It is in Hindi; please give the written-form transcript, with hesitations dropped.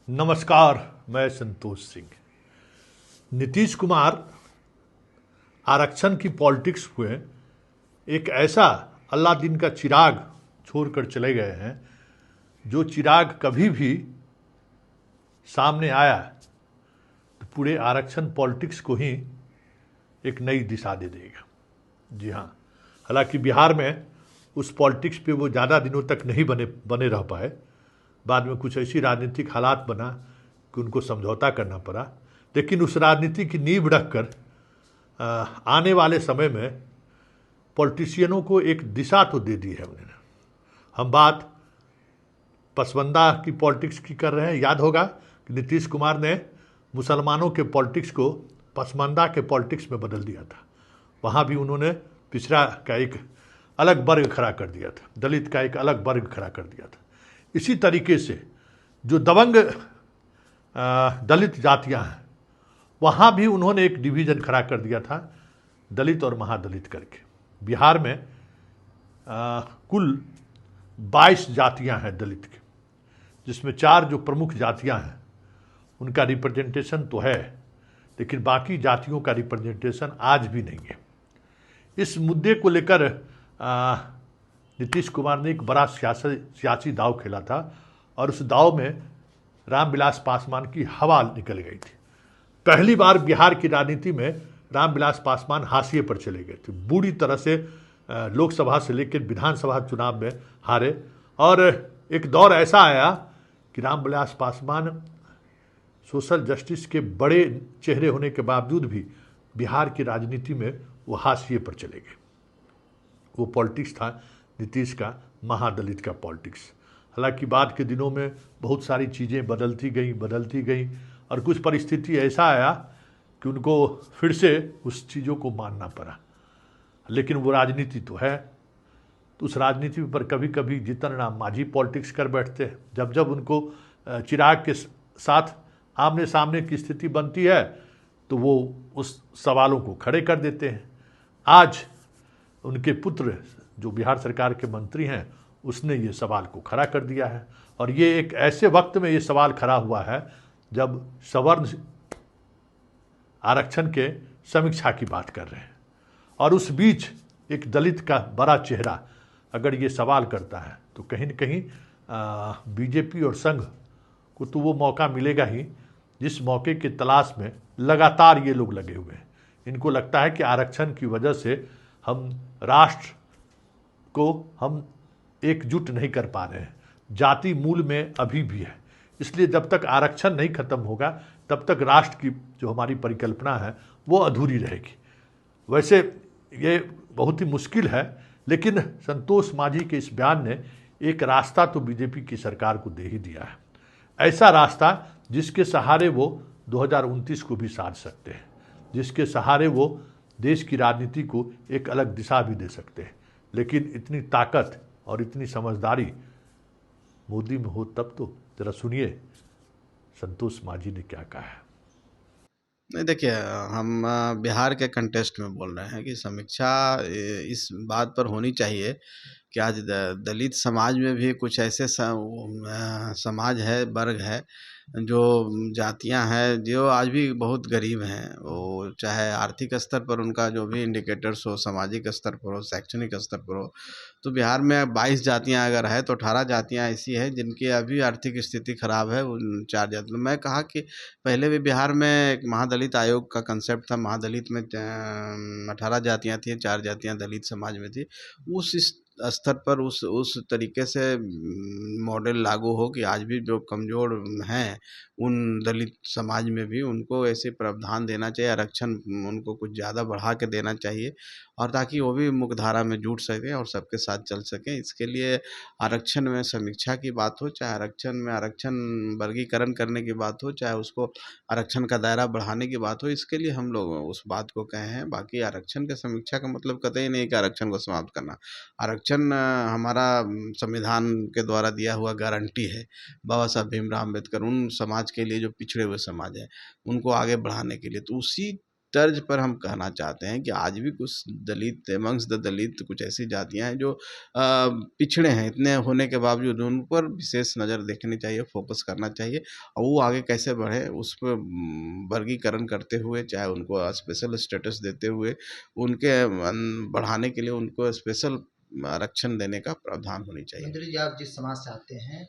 नमस्कार। मैं संतोष सिंह। नीतीश कुमार आरक्षण की पॉलिटिक्स में एक ऐसा अल्लादीन का चिराग छोड़कर चले गए हैं जो चिराग कभी भी सामने आया तो पूरे आरक्षण पॉलिटिक्स को ही एक नई दिशा दे देगा। जी हाँ, हालांकि बिहार में उस पॉलिटिक्स पे वो ज़्यादा दिनों तक नहीं बने रह पाए। बाद में कुछ ऐसी राजनीतिक हालात बना कि उनको समझौता करना पड़ा, लेकिन उस राजनीति की नींव रखकर आने वाले समय में पॉलिटिशियनों को एक दिशा तो दे दी है उन्होंने। हम बात पसवंदा की पॉलिटिक्स की कर रहे हैं। याद होगा कि नीतीश कुमार ने मुसलमानों के पॉलिटिक्स को पसवंदा के पॉलिटिक्स में बदल दिया था। वहाँ भी उन्होंने पिछड़ा का एक अलग वर्ग खड़ा कर दिया था, दलित का एक अलग वर्ग खड़ा कर दिया था। इसी तरीके से जो दबंग दलित जातियां हैं वहाँ भी उन्होंने एक डिवीज़न खड़ा कर दिया था, दलित और महादलित करके। बिहार में कुल 22 जातियां हैं दलित की, जिसमें 4 जो प्रमुख जातियां हैं उनका रिप्रेजेंटेशन तो है, लेकिन बाकी जातियों का रिप्रेजेंटेशन आज भी नहीं है। इस मुद्दे को लेकर नीतीश कुमार ने एक बड़ा सियासी दाव खेला था और उस दाव में रामविलास पासवान की हवा निकल गई थी। पहली बार बिहार की राजनीति में रामविलास पासवान हाशिए पर चले गए थे। बुरी तरह से लोकसभा से लेकर विधानसभा चुनाव में हारे और एक दौर ऐसा आया कि रामविलास पासवान सोशल जस्टिस के बड़े चेहरे होने के बावजूद भी बिहार की राजनीति में वो हाशिए पर चले गए। वो पॉलिटिक्स था नीतीश का, महादलित का पॉलिटिक्स। हालांकि बाद के दिनों में बहुत सारी चीज़ें बदलती गई और कुछ परिस्थिति ऐसा आया कि उनको फिर से उस चीज़ों को मानना पड़ा। लेकिन वो राजनीति तो है, तो उस राजनीति पर कभी कभी जीतन राम मांझी पॉलिटिक्स कर बैठते हैं। जब जब उनको चिराग के साथ आमने सामने की स्थिति बनती है तो वो उस सवालों को खड़े कर देते हैं। आज उनके पुत्र जो बिहार सरकार के मंत्री हैं उसने ये सवाल को खड़ा कर दिया है और ये एक ऐसे वक्त में ये सवाल खड़ा हुआ है जब सवर्ण आरक्षण के समीक्षा की बात कर रहे हैं और उस बीच एक दलित का बड़ा चेहरा अगर ये सवाल करता है तो कहीं न कहीं बीजेपी और संघ को तो वो मौका मिलेगा ही जिस मौके की तलाश में लगातार ये लोग लगे हुए हैं। इनको लगता है कि आरक्षण की वजह से हम राष्ट्र को हम एकजुट नहीं कर पा रहे हैं, जाति मूल में अभी भी है। इसलिए जब तक आरक्षण नहीं खत्म होगा तब तक राष्ट्र की जो हमारी परिकल्पना है वो अधूरी रहेगी। वैसे ये बहुत ही मुश्किल है, लेकिन संतोष मांझी के इस बयान ने एक रास्ता तो बीजेपी की सरकार को दे ही दिया है, ऐसा रास्ता जिसके सहारे वो 2029 को भी साध सकते हैं, जिसके सहारे वो देश की राजनीति को एक अलग दिशा भी दे सकते हैं। लेकिन इतनी ताकत और इतनी समझदारी मोदी में हो तब तो। जरा सुनिए संतोष मांझी ने क्या कहा है। नहीं, देखिए, हम बिहार के कंटेस्ट में बोल रहे हैं कि समीक्षा इस बात पर होनी चाहिए कि आज दलित समाज में भी कुछ ऐसे समाज है, वर्ग है, जो जातियां हैं जो आज भी बहुत गरीब हैं। वो चाहे आर्थिक स्तर पर उनका जो भी इंडिकेटर्स हो, सामाजिक स्तर पर हो, शैक्षणिक स्तर पर हो, तो बिहार में 22 जातियां अगर है तो 18 जातियां ऐसी है जिनकी अभी आर्थिक स्थिति खराब है। उन 4 जाति मैं कहा कि पहले भी बिहार में एक महादलित आयोग का कंसेप्ट था। महादलित में 18 जातियां थी, 4 जातियां दलित समाज में थी। उस स्तर पर उस तरीके से मॉडल लागू हो कि आज भी जो कमज़ोर हैं उन दलित समाज में भी उनको ऐसे प्रावधान देना चाहिए, आरक्षण उनको कुछ ज़्यादा बढ़ा के देना चाहिए, और ताकि वो भी मुख्यधारा में जुट सकें और सबके साथ चल सकें। इसके लिए आरक्षण में समीक्षा की बात हो, चाहे आरक्षण वर्गीकरण करने की बात हो, चाहे उसको आरक्षण का दायरा बढ़ाने की बात हो, इसके लिए हम लोग उस बात को कहे हैं। बाकी आरक्षण की समीक्षा का मतलब कतई नहीं कि आरक्षण को समाप्त करना। आरक्षण हमारा संविधान के द्वारा दिया हुआ गारंटी है। बाबा साहब भीमराव अम्बेडकर उन समाज के लिए जो पिछड़े हुए समाज है उनको आगे बढ़ाने के लिए, तो उसी तर्ज पर हम कहना चाहते हैं कि आज भी कुछ दलित, अमंग्स द दलित कुछ ऐसी जातियाँ हैं जो पिछड़े हैं। इतने होने के बावजूद उन पर विशेष नज़र देखनी चाहिए, फोकस करना चाहिए और वो आगे कैसे बढ़े उस पे वर्गीकरण करते हुए, चाहे उनको स्पेशल स्टेटस देते हुए, उनके बढ़ाने के लिए उनको स्पेशल आरक्षण देने का प्रावधान होनी चाहिए। मंत्री जी, आप जिस समाज से आते हैं